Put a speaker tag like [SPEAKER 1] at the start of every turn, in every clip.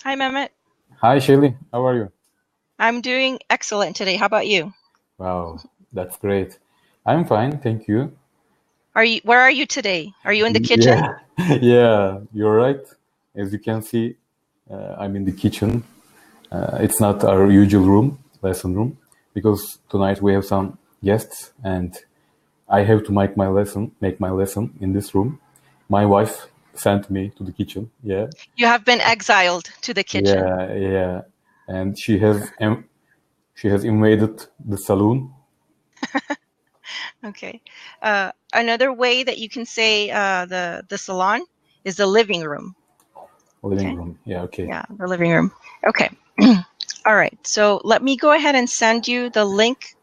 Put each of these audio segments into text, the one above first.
[SPEAKER 1] Hi, Mehmet.
[SPEAKER 2] Hi, Shelly. How are you?
[SPEAKER 1] I'm doing excellent today. How about you?
[SPEAKER 2] Wow, that's great. I'm fine, thank you.
[SPEAKER 1] Where are you today? Are you in the kitchen?
[SPEAKER 2] Yeah, yeah, you're right. As you can see, I'm in the kitchen. It's not our usual room, lesson room, because tonight we have some guests, and I have to make my lesson in this room. My wife sent me to the kitchen. Yeah,
[SPEAKER 1] You have been exiled to the kitchen.
[SPEAKER 2] yeah, and she has invaded the saloon.
[SPEAKER 1] Okay. Another way that you can say the salon is the living room.
[SPEAKER 2] Living
[SPEAKER 1] Okay.
[SPEAKER 2] room. Yeah, okay.
[SPEAKER 1] Yeah, the living room. Okay. All right. So let me go ahead and send you the link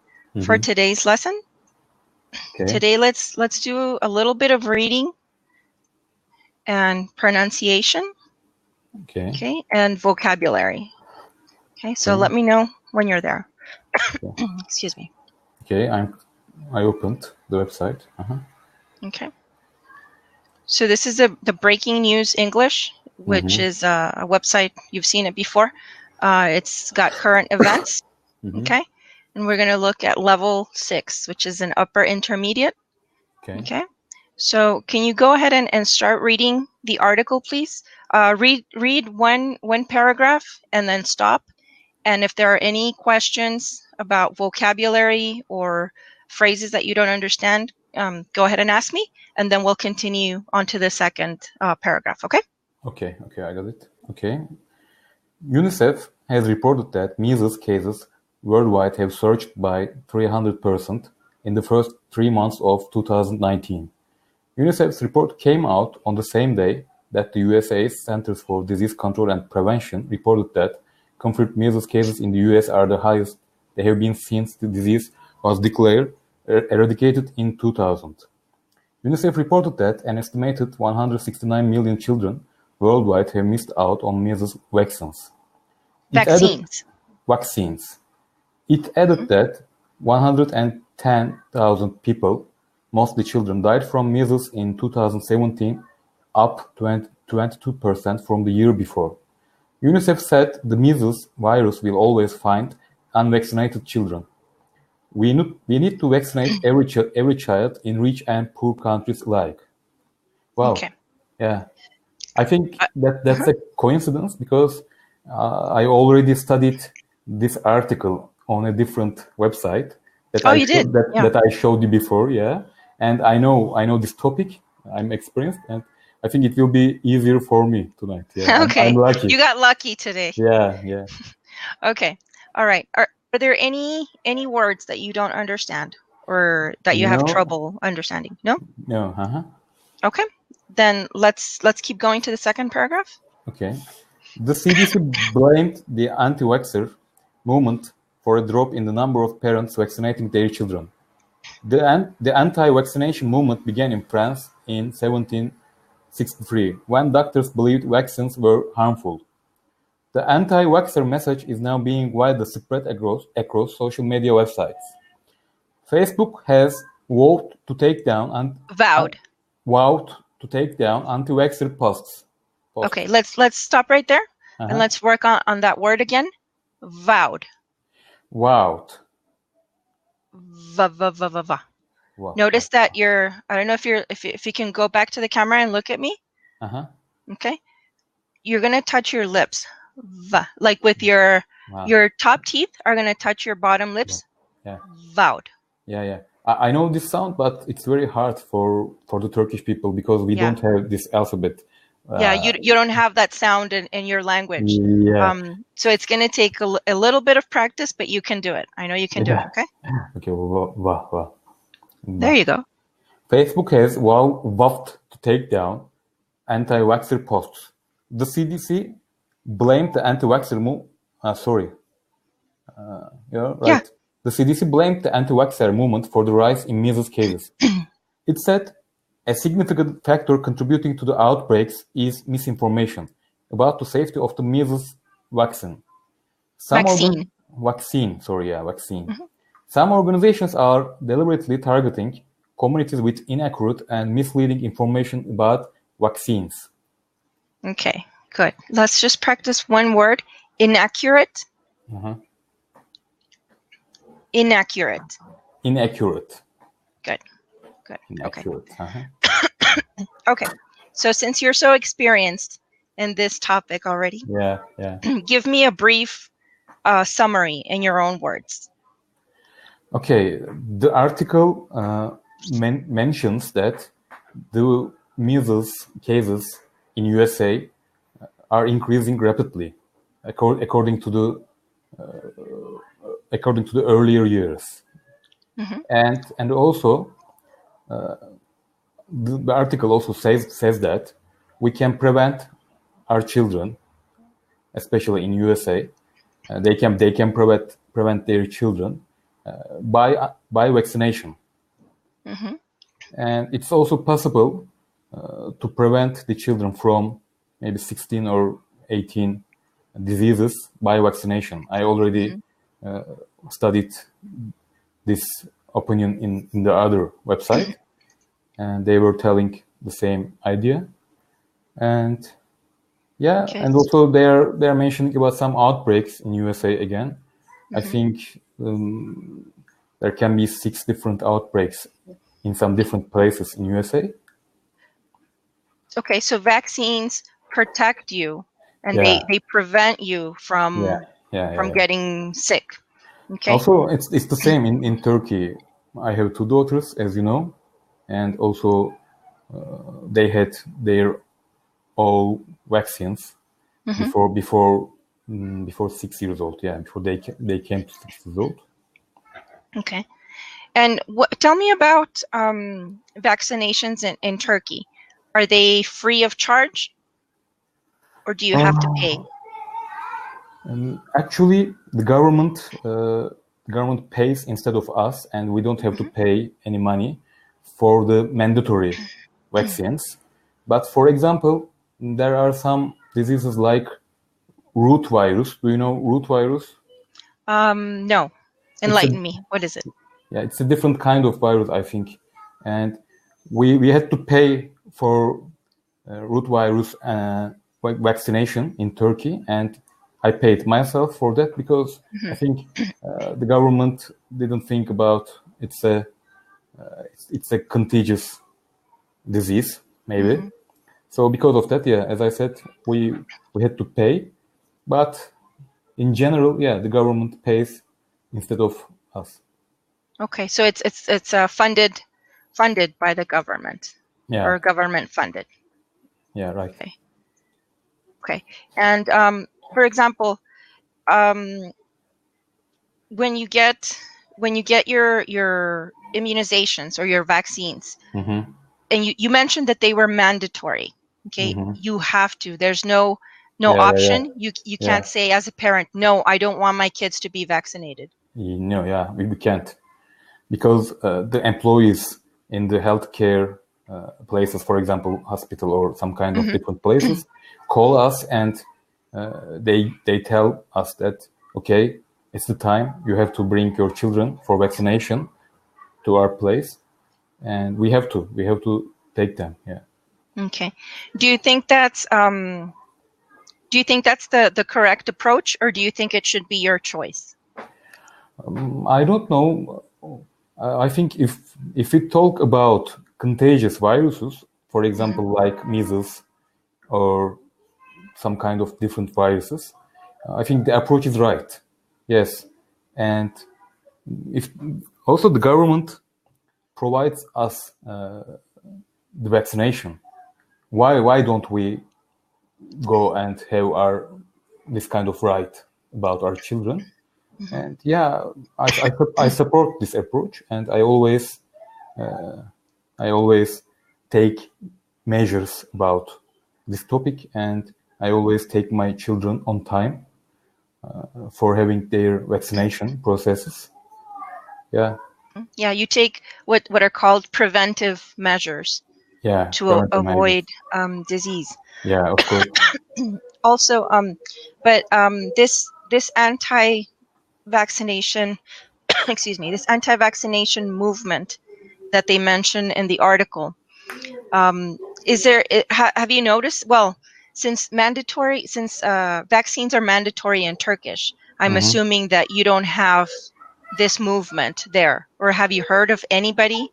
[SPEAKER 1] for today's lesson.
[SPEAKER 2] Okay.
[SPEAKER 1] Today, let's do a little bit of reading and pronunciation.
[SPEAKER 2] Okay.
[SPEAKER 1] Okay, and vocabulary. Okay, so
[SPEAKER 2] Okay.
[SPEAKER 1] let me know when you're there.
[SPEAKER 2] Okay.
[SPEAKER 1] Excuse me.
[SPEAKER 2] Okay, I opened the website.
[SPEAKER 1] Okay. So this is the Breaking News English, which is a website. You've seen it before. It's got current events. Okay. And we're going to look at level 6, which is an upper intermediate. Okay. So can you go ahead and start reading the article, please? Read one paragraph and then stop. And if there are any questions about vocabulary or phrases that you don't understand, go ahead and ask me, and then we'll continue on to the second paragraph, okay?
[SPEAKER 2] Okay, I got it. Okay. UNICEF has reported that measles cases worldwide have surged by 300% in the first 3 months of 2019. UNICEF's report came out on the same day that the USA's Centers for Disease Control and Prevention reported that confirmed measles cases in the US are the highest they have been since the disease was declared eradicated in 2000. UNICEF reported that an estimated 169 million children worldwide have missed out on measles vaccines. Vaccines. It added that 110,000 people, mostly children, died from measles in 2017, up 22% from the year before. UNICEF said the measles virus will always find unvaccinated children. We need to vaccinate every child in rich and poor countries alike. Wow.
[SPEAKER 1] Okay.
[SPEAKER 2] Yeah. I think that's a coincidence because I already studied this article on a different website that I showed you before, yeah. And I know this topic. I'm experienced, and I think it will be easier for me tonight. Yeah,
[SPEAKER 1] okay.
[SPEAKER 2] I'm lucky.
[SPEAKER 1] You got lucky today.
[SPEAKER 2] Yeah.
[SPEAKER 1] Okay. All right. Are there any words that you don't understand or that you have trouble understanding? No?
[SPEAKER 2] No.
[SPEAKER 1] Okay. Then let's keep going to the second paragraph.
[SPEAKER 2] Okay. The CDC blamed the anti-vaxxer movement for a drop in the number of parents vaccinating their children. The anti-vaccination movement began in France in 1763, when doctors believed vaccines were harmful. The anti-vaxxer message is now being widely spread across social media websites. Facebook has vowed to take down anti-vaxxer posts.
[SPEAKER 1] Okay, let's stop right there and let's work on that word again. Vowed.
[SPEAKER 2] Vowed.
[SPEAKER 1] Wow. Notice that I don't know if you can go back to the camera and look at me. Okay. You're gonna touch your lips. Like with your top teeth are gonna touch your bottom lips.
[SPEAKER 2] Yeah.
[SPEAKER 1] Vowed.
[SPEAKER 2] Yeah. I know this sound, but it's very hard for the Turkish people because we don't have this alphabet.
[SPEAKER 1] You don't have that sound in your language.
[SPEAKER 2] Yeah.
[SPEAKER 1] So it's going to take a little bit of practice, but you can do it. I know you can do it, okay?
[SPEAKER 2] Okay,
[SPEAKER 1] There you go.
[SPEAKER 2] Facebook has vowed to take down anti-vaxxer posts. The CDC blamed the anti-vaxxer movement.
[SPEAKER 1] Yeah.
[SPEAKER 2] The CDC blamed the anti-vaxxer movement for the rise in measles cases. It said a significant factor contributing to the outbreaks is misinformation about the safety of the measles vaccine.
[SPEAKER 1] Vaccine.
[SPEAKER 2] Some organizations are deliberately targeting communities with inaccurate and misleading information about vaccines.
[SPEAKER 1] Okay, Good. Let's just practice one word. Inaccurate. Inaccurate.
[SPEAKER 2] Inaccurate.
[SPEAKER 1] Good. Good.
[SPEAKER 2] Inaccurate.
[SPEAKER 1] Okay. Okay. So since you're so experienced in this topic already,
[SPEAKER 2] Yeah.
[SPEAKER 1] give me a brief summary in your own words.
[SPEAKER 2] Okay. The article mentions that the measles cases in USA are increasing rapidly, according to the earlier years, and also the article also says that we can prevent our children, especially in USA, they can prevent their children by vaccination, and it's also possible to prevent the children from maybe 16 or 18 diseases by vaccination. I already studied this opinion in the other website, and they were telling the same idea. And yeah, and also they're mentioning about some outbreaks in USA again. I think there can be 6 different outbreaks in some different places in USA.
[SPEAKER 1] Okay, so vaccines protect you, and they prevent you from getting sick. Okay.
[SPEAKER 2] Also, it's the same in Turkey. I have 2 daughters, as you know, and also they had their all vaccines before 6 years old. Yeah, before they came to 6 years old.
[SPEAKER 1] Okay, and tell me about vaccinations in Turkey. Are they free of charge, or do you have to pay?
[SPEAKER 2] Actually, the government pays instead of us, and we don't have to pay any money for the mandatory vaccines. But for example, there are some diseases like root virus. Do you know root virus?
[SPEAKER 1] No. Enlighten me. What is it?
[SPEAKER 2] Yeah, it's a different kind of virus, I think. And we had to pay for root virus vaccination in Turkey, and I paid myself for that because I think the government didn't think about it's a contagious disease, maybe. So because of that, as I said, we had to pay, but in general, the government pays instead of us.
[SPEAKER 1] Okay, so it's funded by the government, or government funded.
[SPEAKER 2] Yeah, right.
[SPEAKER 1] Okay, and for example, when you get your immunizations or your vaccines, and you mentioned that they were mandatory. Okay, you have to. There's no option. You can't say as a parent, no, I don't want my kids to be vaccinated.
[SPEAKER 2] No, we can't, because the employees in the healthcare places, for example, hospital or some kind of different places, call us and they tell us that, okay, it's the time, you have to bring your children for vaccination to our place, and we have to take them.
[SPEAKER 1] Okay. Do you think that's the correct approach, or do you think it should be your choice?
[SPEAKER 2] I don't know. I think if we talk about contagious viruses, for example, like measles or some kind of different viruses, I think the approach is right. Yes, and if also the government provides us the vaccination, why don't we go and have this kind of right about our children? And I support this approach, and I always take measures about this topic, and I always take my children on time for having their vaccination processes.
[SPEAKER 1] You take what are called preventive measures to avoid disease.
[SPEAKER 2] Yeah, of course.
[SPEAKER 1] Also, but this anti-vaccination, this anti-vaccination movement that they mention in the article, have you noticed? Well, since vaccines are mandatory in Turkish, I'm assuming that you don't have this movement there, or have you heard of anybody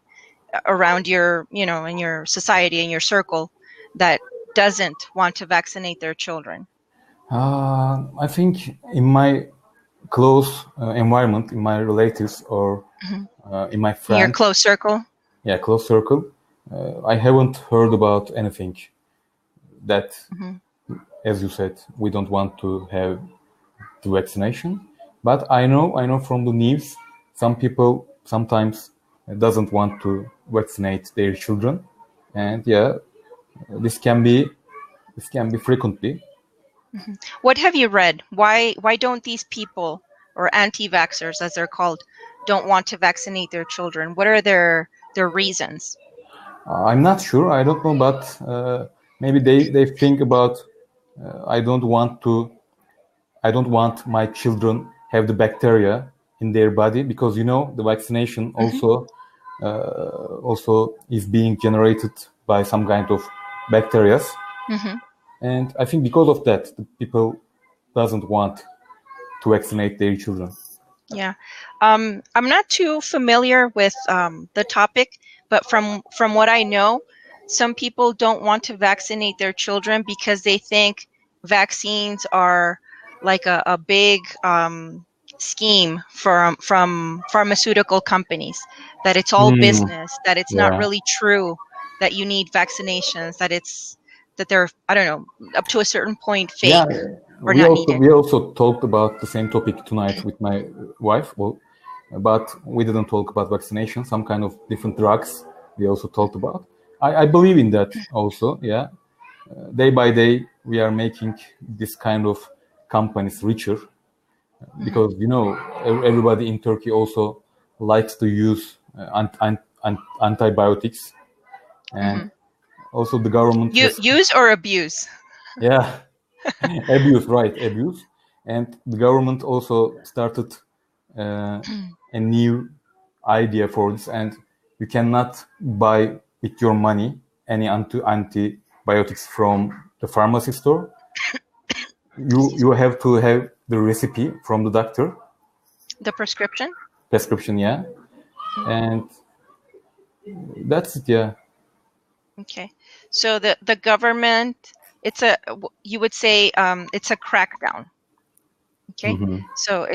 [SPEAKER 1] around your, in your society, in your circle, that doesn't want to vaccinate their children?
[SPEAKER 2] I think in my close environment, in my relatives, or in my friends,
[SPEAKER 1] in your close circle.
[SPEAKER 2] Yeah, close circle. I haven't heard about anything that, as you said, we don't want to have the vaccination. But I know from the news, some people sometimes doesn't want to vaccinate their children, and this can be frequently.
[SPEAKER 1] What have you read? Why don't these people, or anti-vaxxers as they're called, don't want to vaccinate their children? What are their reasons?
[SPEAKER 2] I'm not sure. I don't know, but maybe they think about I don't want my children have the bacteria in their body, because the vaccination also is being generated by some kind of bacteria. And I think because of that, the people doesn't want to vaccinate their children.
[SPEAKER 1] Yeah. I'm not too familiar with the topic, but from what I know, some people don't want to vaccinate their children because they think vaccines are like a big scheme from pharmaceutical companies, that it's all business, that it's not really true, that you need vaccinations, that they're, I don't know, up to a certain point fake or not needed.
[SPEAKER 2] We also talked about the same topic tonight with my wife, but we didn't talk about vaccination, some kind of different drugs we also talked about. I believe in that also, yeah. Day by day, we are making this kind of companies richer, because, everybody in Turkey also likes to use antibiotics, and also the government...
[SPEAKER 1] Use or abuse?
[SPEAKER 2] Yeah, abuse. And the government also started a new idea for this, and you cannot buy with your money any antibiotics from the pharmacy store. You have to have the recipe from the doctor.
[SPEAKER 1] The prescription?
[SPEAKER 2] Prescription, yeah. And that's it, yeah.
[SPEAKER 1] Okay. So the government, you would say it's a crackdown. Okay. So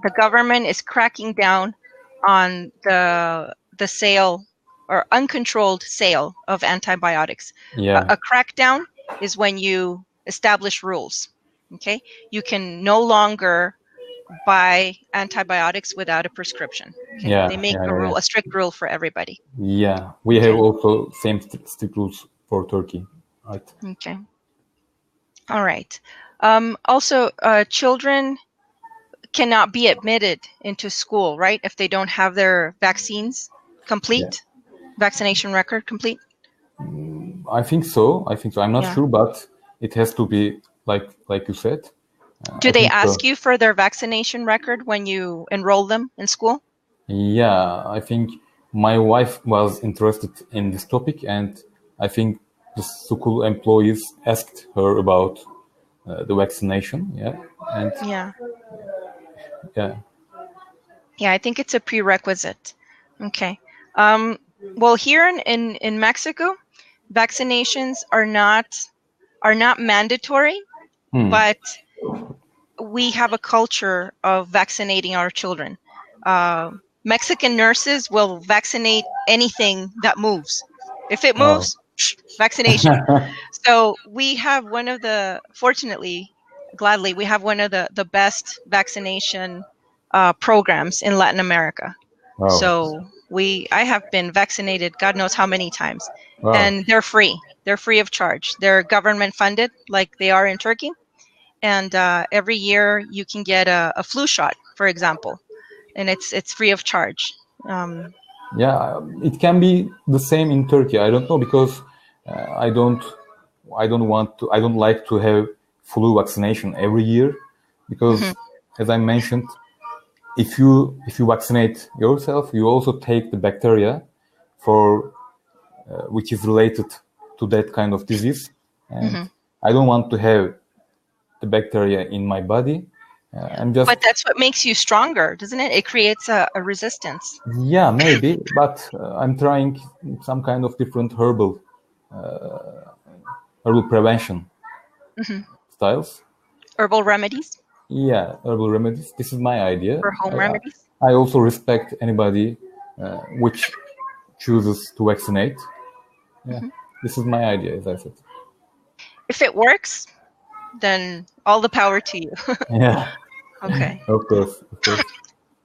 [SPEAKER 1] the government is cracking down on the sale or uncontrolled sale of antibiotics.
[SPEAKER 2] Yeah.
[SPEAKER 1] A crackdown is when you establish rules. Okay. You can no longer buy antibiotics without a prescription. Okay?
[SPEAKER 2] Yeah.
[SPEAKER 1] They make a strict rule for everybody.
[SPEAKER 2] Yeah. We have also same strict rules for Turkey. Right.
[SPEAKER 1] Okay. All right. Also, children cannot be admitted into school, right? If they don't have their vaccines complete, vaccination record complete.
[SPEAKER 2] I think so. I'm not sure, but it has to be like you said.
[SPEAKER 1] Do they ask you for their vaccination record when you enroll them in school?
[SPEAKER 2] Yeah, I think my wife was interested in this topic, and I think the school employees asked her about the vaccination. Yeah, and
[SPEAKER 1] I think it's a prerequisite. Okay. Well, here in Mexico, vaccinations are not mandatory, but we have a culture of vaccinating our children. Mexican nurses will vaccinate anything that moves. If it moves, vaccination. So we have fortunately, gladly, we have one of the best vaccination programs in Latin America.
[SPEAKER 2] Wow.
[SPEAKER 1] So I have been vaccinated God knows how many times. Wow. And they're free. They're free of charge. They're government funded like they are in Turkey. And every year you can get a flu shot, for example, and it's free of charge.
[SPEAKER 2] It can be the same in Turkey. I don't know, because I don't like to have flu vaccination every year, because as I mentioned, if you vaccinate yourself, you also take the bacteria which is related to that kind of disease. And I don't want to have the bacteria in my body.
[SPEAKER 1] But that's what makes you stronger, doesn't it? It creates a resistance.
[SPEAKER 2] Yeah, maybe, but I'm trying some kind of different herbal prevention styles.
[SPEAKER 1] Herbal remedies?
[SPEAKER 2] Yeah, herbal remedies. This is my idea.
[SPEAKER 1] For home remedies?
[SPEAKER 2] I also respect anybody which chooses to vaccinate. Yeah, this is my idea, as I said.
[SPEAKER 1] If it works, then all the power to you.
[SPEAKER 2] Yeah.
[SPEAKER 1] Okay.
[SPEAKER 2] Of course.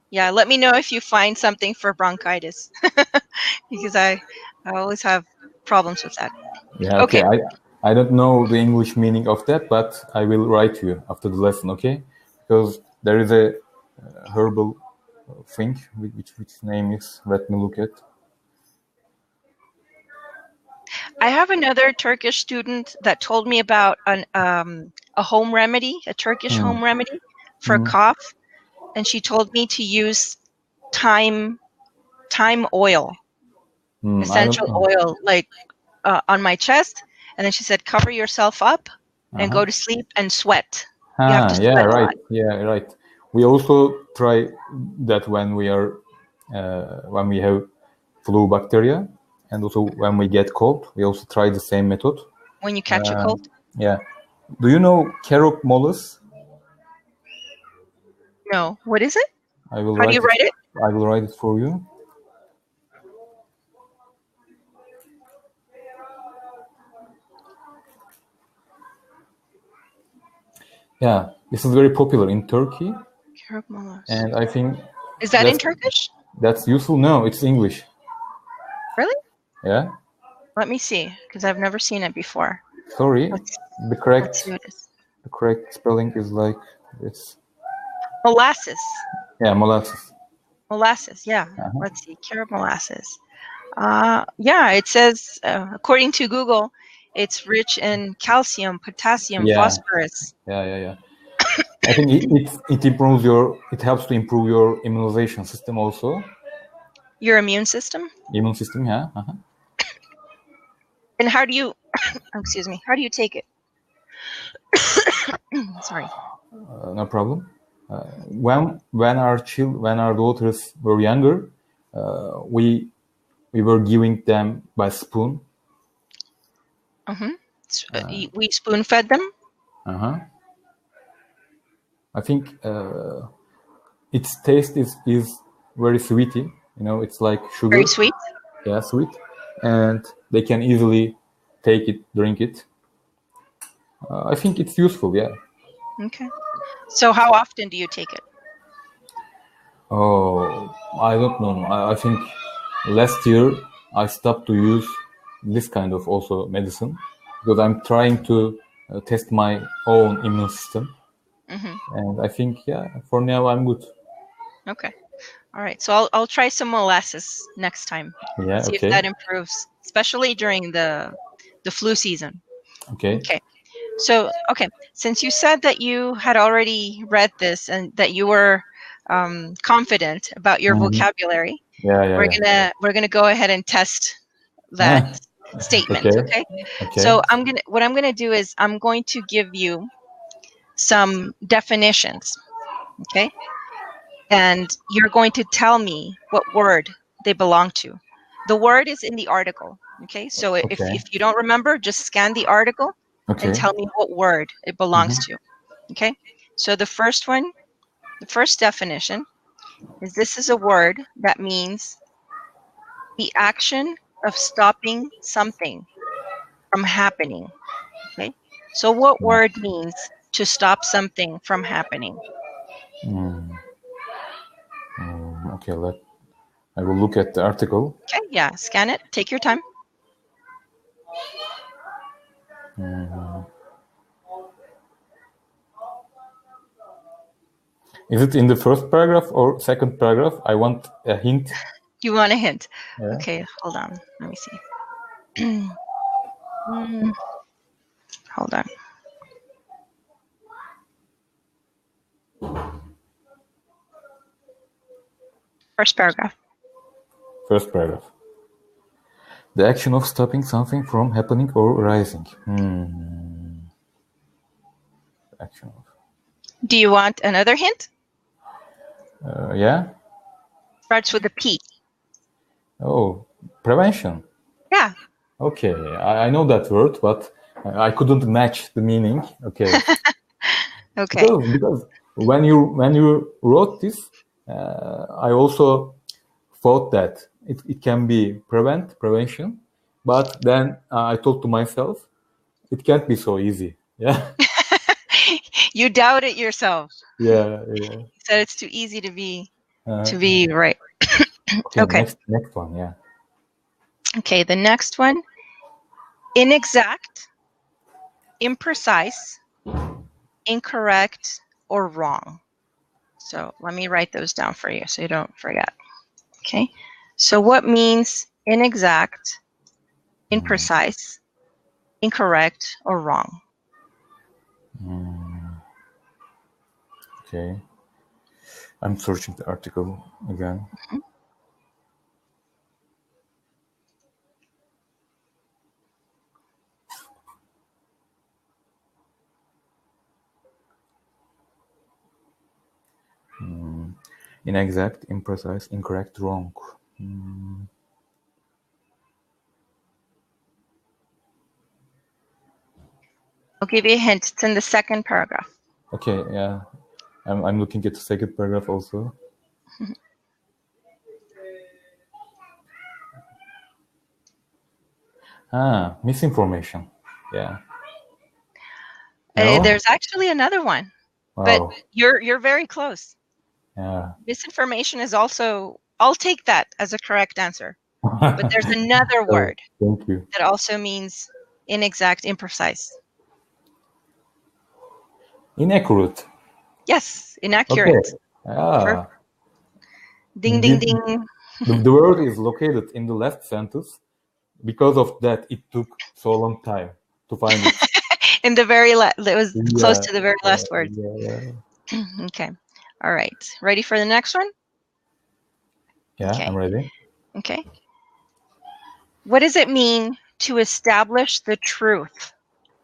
[SPEAKER 1] Yeah, let me know if you find something for bronchitis, because I always have problems with that.
[SPEAKER 2] Yeah, okay. I don't know the English meaning of that, but I will write you after the lesson, okay? Because there is a herbal thing, which name is, let me look at.
[SPEAKER 1] I have another Turkish student that told me about a home remedy, a Turkish home remedy for cough, and she told me to use thyme oil, essential oil, like on my chest, and then she said cover yourself up and go to sleep and sweat. You have to sweat a lot.
[SPEAKER 2] Yeah, right. We also try that when we are when we have flu bacteria, and also when we get cold, we also try the same method.
[SPEAKER 1] When you catch a cold?
[SPEAKER 2] Yeah. Do you know carob mollis?
[SPEAKER 1] No. What is it?
[SPEAKER 2] How do
[SPEAKER 1] you write it?
[SPEAKER 2] I will write it for you. Yeah, this is very popular in Turkey.
[SPEAKER 1] Carob mollis.
[SPEAKER 2] And I think...
[SPEAKER 1] Is that in Turkish?
[SPEAKER 2] That's useful? No, it's English.
[SPEAKER 1] Really?
[SPEAKER 2] Yeah.
[SPEAKER 1] Let me see, because I've never seen it before.
[SPEAKER 2] Sorry, the correct spelling is like this.
[SPEAKER 1] Molasses.
[SPEAKER 2] Yeah, molasses.
[SPEAKER 1] Molasses, yeah. Let's see, carob molasses. Yeah, it says, according to Google, it's rich in calcium, potassium, phosphorus.
[SPEAKER 2] Yeah. I think it improves it helps to improve your immunization system also.
[SPEAKER 1] Your immune system?
[SPEAKER 2] Immune system, yeah.
[SPEAKER 1] And how do you, excuse me, how do you take it? Sorry.
[SPEAKER 2] No problem. When our daughters were younger, we were giving them by spoon.
[SPEAKER 1] We spoon fed them.
[SPEAKER 2] I think its taste is very sweety. You know, it's like sugar.
[SPEAKER 1] Very sweet.
[SPEAKER 2] Yeah, sweet, and they can easily take it, drink it. I think it's useful. Yeah.
[SPEAKER 1] Okay. So how often do you take it?
[SPEAKER 2] Oh, I don't know. I think last year I stopped to use this kind of also medicine because I'm trying to test my own immune system. And I think, for now I'm good.
[SPEAKER 1] Okay. All right. So I'll try some molasses next time.
[SPEAKER 2] Yeah.
[SPEAKER 1] See if that improves, especially during the flu season.
[SPEAKER 2] Okay.
[SPEAKER 1] So, since you said that you had already read this and that you were confident about your vocabulary, we're gonna go ahead and test that statement. Okay. So what I'm gonna do is I'm going to give you some definitions. Okay. And you're going to tell me what word they belong to. The word is in the article. Okay. So if you don't remember, just scan the article. And tell me what word it belongs to. Okay? So the first definition is this is a word that means the action of stopping something from happening. Okay? So what word means to stop something from happening?
[SPEAKER 2] Okay, I will look at the article.
[SPEAKER 1] Okay, yeah, scan it. Take your time.
[SPEAKER 2] Is it in the first paragraph or second paragraph? I want a hint.
[SPEAKER 1] You want a hint?
[SPEAKER 2] Yeah.
[SPEAKER 1] Okay, hold on. Let me see. Hold on. First paragraph.
[SPEAKER 2] First paragraph. The action of stopping something from happening or arising. action of.
[SPEAKER 1] Do you want another hint?
[SPEAKER 2] Yeah.
[SPEAKER 1] Starts with a P.
[SPEAKER 2] Oh, prevention.
[SPEAKER 1] Yeah.
[SPEAKER 2] Okay, I know that word, but I couldn't match the meaning. Okay.
[SPEAKER 1] Okay.
[SPEAKER 2] Because when you wrote this, I also thought that it can be prevention, but then I thought to myself, it can't be so easy. Yeah.
[SPEAKER 1] You doubted yourself.
[SPEAKER 2] Yeah.
[SPEAKER 1] You said it's too easy to be right.
[SPEAKER 2] Okay. Next one. Yeah.
[SPEAKER 1] Okay, the next one. Inexact, imprecise, incorrect, or wrong. So let me write those down for you so you don't forget. Okay. So what means inexact, imprecise, incorrect, or wrong?
[SPEAKER 2] Okay. I'm searching the article again. Inexact, imprecise, incorrect, wrong.
[SPEAKER 1] I'll give you a hint. It's in the second paragraph.
[SPEAKER 2] Okay, yeah. I'm looking at the second paragraph also. Misinformation. Yeah. No?
[SPEAKER 1] There's actually another one, but
[SPEAKER 2] Wow.
[SPEAKER 1] you're very close.
[SPEAKER 2] Yeah.
[SPEAKER 1] Misinformation is also, I'll take that as a correct answer. But there's another word
[SPEAKER 2] Thank you.
[SPEAKER 1] that also means inexact, imprecise.
[SPEAKER 2] Inaccurate.
[SPEAKER 1] Yes, inaccurate.
[SPEAKER 2] Okay.
[SPEAKER 1] Ding, ding, ding.
[SPEAKER 2] The word is located in the last sentence. Because of that, it took so long time to find it.
[SPEAKER 1] In the very it was close to the very last word.
[SPEAKER 2] Yeah.
[SPEAKER 1] Okay. All right. Ready for the next one?
[SPEAKER 2] Yeah,
[SPEAKER 1] Okay.
[SPEAKER 2] I'm ready.
[SPEAKER 1] Okay. What does it mean to establish the truth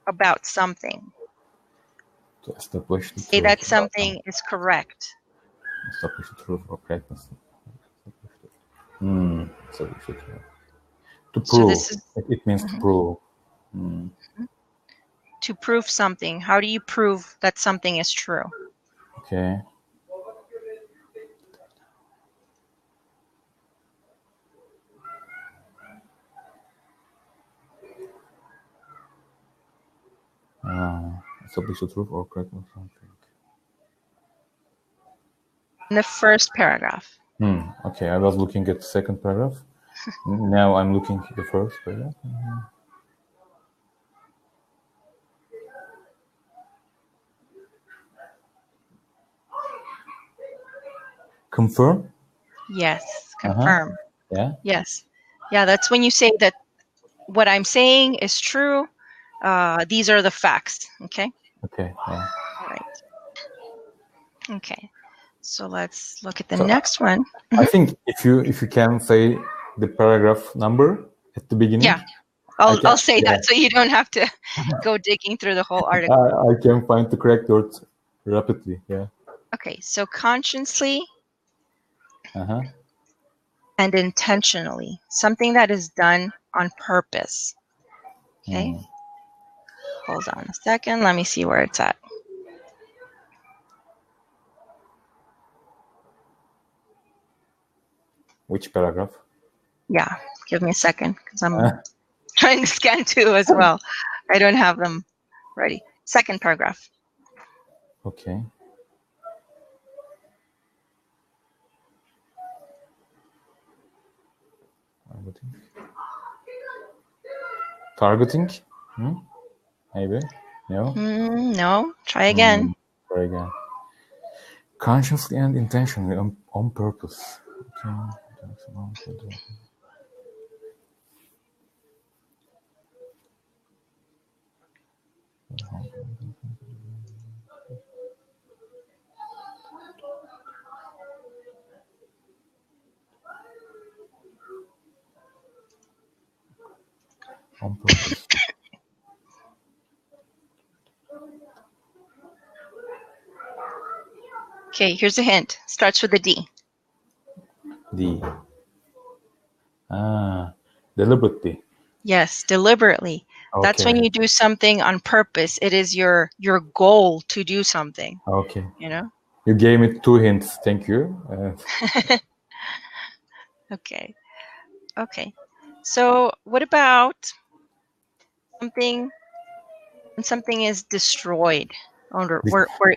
[SPEAKER 1] about something?
[SPEAKER 2] To establish the
[SPEAKER 1] Say
[SPEAKER 2] truth.
[SPEAKER 1] that something is correct.
[SPEAKER 2] Establish the truth or correctness. Establish the truth. To prove.
[SPEAKER 1] So this is,
[SPEAKER 2] it means to prove.
[SPEAKER 1] To prove something. How do you prove that something is true?
[SPEAKER 2] Okay. Establish the truth or correctness.
[SPEAKER 1] In the first paragraph.
[SPEAKER 2] Okay, I was looking at the second paragraph. Now I'm looking at the first paragraph. Confirm?
[SPEAKER 1] Yes, confirm.
[SPEAKER 2] Yeah.
[SPEAKER 1] Yes. Yeah, that's when you say that what I'm saying is true. These are the facts. Okay.
[SPEAKER 2] Okay. Yeah.
[SPEAKER 1] All right. Okay. So let's look at the next one.
[SPEAKER 2] I think if you can say the paragraph number at the beginning.
[SPEAKER 1] Yeah. I'll say that so you don't have to go digging through the whole article.
[SPEAKER 2] I can find the correct words rapidly. Yeah.
[SPEAKER 1] Okay. So consciously and intentionally, something that is done on purpose. Okay. Hold on a second. Let me see where it's at.
[SPEAKER 2] Which paragraph?
[SPEAKER 1] Yeah. Give me a second because I'm trying to scan too as well. I don't have them ready. Second paragraph.
[SPEAKER 2] Okay. Targeting? Maybe? No?
[SPEAKER 1] No. Try again.
[SPEAKER 2] Try again. Consciously and intentionally on purpose. Okay. On purpose.
[SPEAKER 1] Okay, here's a hint. Starts with a D.
[SPEAKER 2] D. Deliberately.
[SPEAKER 1] Yes, deliberately.
[SPEAKER 2] Okay.
[SPEAKER 1] That's when you do something on purpose. It is your goal to do something.
[SPEAKER 2] Okay.
[SPEAKER 1] You know?
[SPEAKER 2] You gave me 2 hints. Thank you.
[SPEAKER 1] Okay. Okay. So what about something when something is destroyed or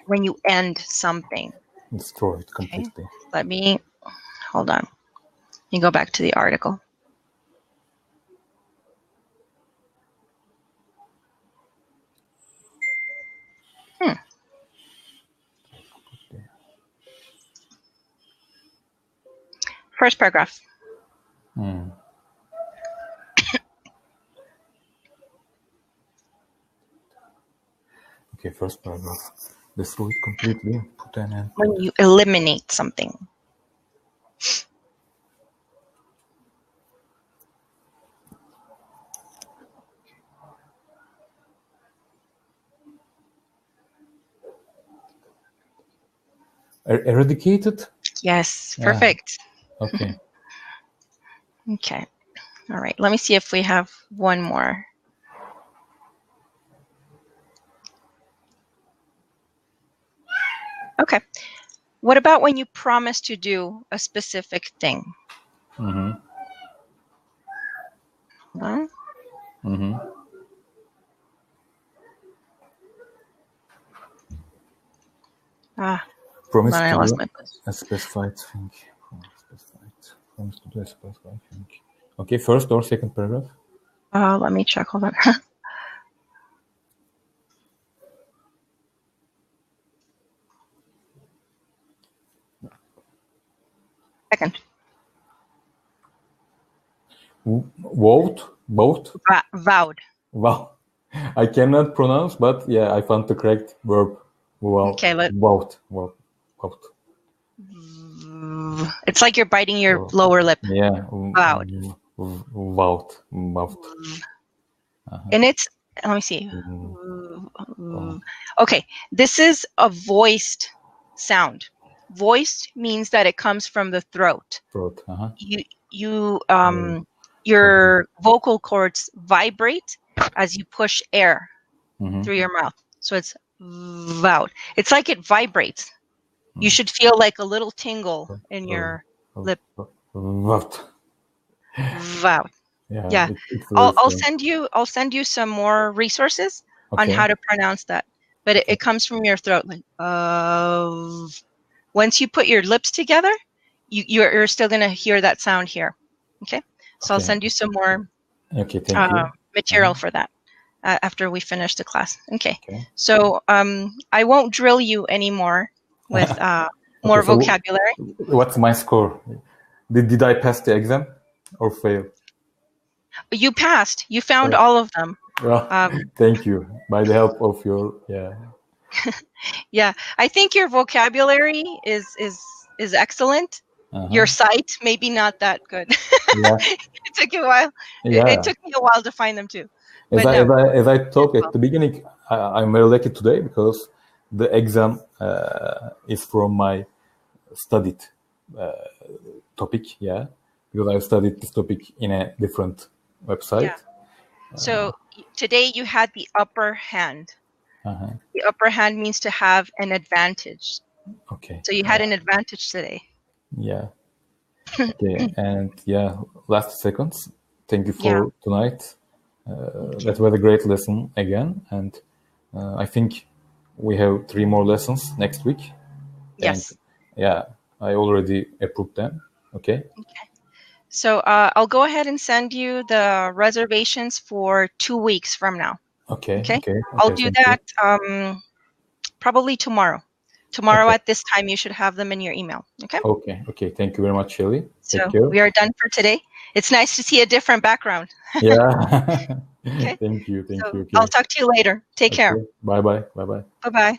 [SPEAKER 1] when you end something?
[SPEAKER 2] Destroyed completely.
[SPEAKER 1] Okay. Let me hold on. You go back to the article. First paragraph.
[SPEAKER 2] Okay, first paragraph. Destroyed completely. Put an end.
[SPEAKER 1] When you eliminate something.
[SPEAKER 2] Eradicated?
[SPEAKER 1] Yes, perfect.
[SPEAKER 2] Okay.
[SPEAKER 1] Okay. All right. Let me see if we have one more. Okay. What about when you promise to do a specific thing?
[SPEAKER 2] Mm-hmm.
[SPEAKER 1] Hold on.
[SPEAKER 2] Mm-hmm. Promise
[SPEAKER 1] I
[SPEAKER 2] to
[SPEAKER 1] lost
[SPEAKER 2] do
[SPEAKER 1] my place.
[SPEAKER 2] a specified thing. Promise to do a specified thing. Okay, first or second paragraph?
[SPEAKER 1] Let me check. Hold on. Second.
[SPEAKER 2] Vowed?
[SPEAKER 1] Vowed.
[SPEAKER 2] Wow. I cannot pronounce, but yeah, I found the correct verb. Wow.
[SPEAKER 1] Okay,
[SPEAKER 2] Vowed.
[SPEAKER 1] It's like you're biting your lower lip.
[SPEAKER 2] Yeah.
[SPEAKER 1] Vowed.
[SPEAKER 2] Vowed.
[SPEAKER 1] And it's, let me see. Okay, this is a voiced sound. Voiced means that it comes from the throat. Your vocal cords vibrate as you push air through your mouth. So it's vowed. It's like it vibrates. You should feel like a little tingle in your lip.
[SPEAKER 2] Vowed.
[SPEAKER 1] Vowed. Yeah. I'll send you some more resources on how to pronounce that. But it comes from your throat. Like once you put your lips together, you're still gonna hear that sound here. Okay. So I'll send you some more material for that after we finish the class. Okay. So I won't drill you anymore with more vocabulary.
[SPEAKER 2] What's my score? Did I pass the exam or fail?
[SPEAKER 1] You passed. You found all of them.
[SPEAKER 2] Well, thank you. By the help of your
[SPEAKER 1] yeah, I think your vocabulary is excellent. Your sight maybe not that good. It took you a while. It took me a while to find them too.
[SPEAKER 2] As I talked at the beginning, I'm very lucky today because the exam is from my studied topic. Yeah, because I studied this topic in a different website.
[SPEAKER 1] Yeah. So today you had the upper hand. The upper hand means to have an advantage.
[SPEAKER 2] Okay.
[SPEAKER 1] So you had an advantage today.
[SPEAKER 2] Yeah. Okay. And last seconds. Thank you for tonight. That was a great lesson again. And I think we have 3 more lessons next week.
[SPEAKER 1] Yes.
[SPEAKER 2] And, I already approved them. Okay.
[SPEAKER 1] So I'll go ahead and send you the reservations for 2 weeks from now.
[SPEAKER 2] Okay.
[SPEAKER 1] I'll do that probably tomorrow. Tomorrow at this time, you should have them in your email. Okay.
[SPEAKER 2] Okay. Thank you very much, Shelly.
[SPEAKER 1] So we are done for today. It's nice to see a different background.
[SPEAKER 2] Yeah.
[SPEAKER 1] Okay.
[SPEAKER 2] Thank you.
[SPEAKER 1] Okay. I'll talk to you later. Take care.
[SPEAKER 2] Bye bye.
[SPEAKER 1] Bye bye.